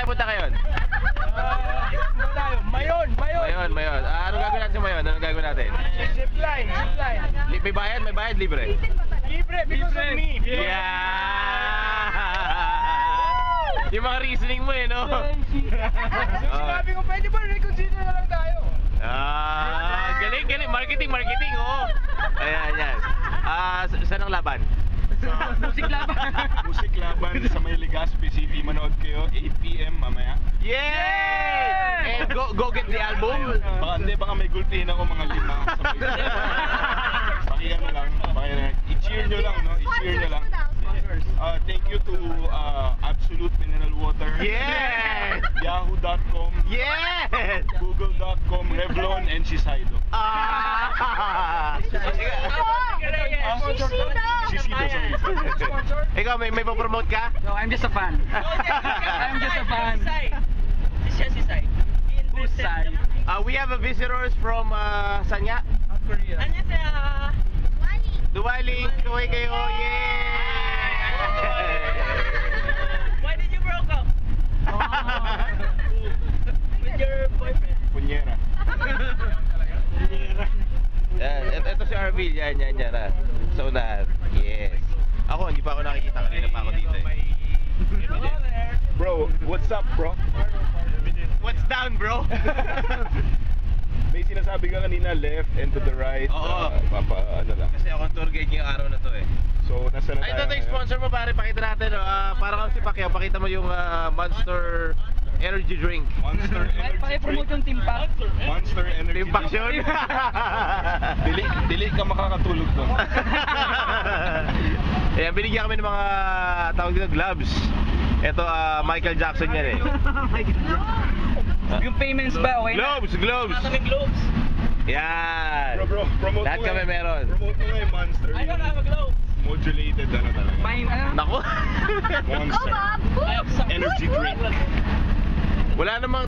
tayo punta ngayon? Mayon. Mayon. Anong gagawin natin sa Mayon? Anong gagawin natin? Zipline. May bayad, libre? Libre because of me. Yeah! Yung mga reasoning mo no? So sinabi ko, pwede ba reconsider na lang tayo? Galing. Marketing, oh. Ayan, yan. Saan ang laban? Musik laban sa may Legazpi City. Manood kayo 8 PM mamaya. Yay! And go get the album. Baka may gulpihin ako mga 5 sa may. Pakiyan na lang. I-cheer nyo lang, no? I-cheer nyo lang. Thank you to Absolute Mineral Water. Yes! Yahoo.com. Yes! Google.com, Revlon, and Shiseido. Shiseido, sorry. Ikaw, may papromote ka? No, I'm just a fan. Who's side? We have a visitors from Sanya. Duwali, kaway kayo. Yay! Why did you broke up? With your boyfriend? Punyera. Yan, ito si Arvil, yan. Sa unahan. Yes. Ako, hindi pa ako nakikita. Kanina pa ako dito eh. Bro, what's up, bro? What's down, bro? May sinasabi ka kanina, left and to the right. Oo. Ano lang. Kasi ako ang tour guide ngayong araw na to eh. So, nasa na Ay, tayo ito yung sponsor mo pare, pakita natin. Para kang si Pacquiao, pakita mo yung Monster Energy Drink. Monster Energy Paki-promote yung Drink. Team Pack. Monster Energy Team Paction. Dili ka makakatulog doon. Ayan, binigyan kami ng mga tawag dito gloves. Ito Michael Jackson yan eh. Yung payments ba, okay na? Gloves. Mataming globes. Yan. Bro, promote Lahat mo kami nga. meron. Promote mo nga yung Monster. I don't have a globe. Modulated talaga. Naku. Monster. I have some Energy drink. Wala namang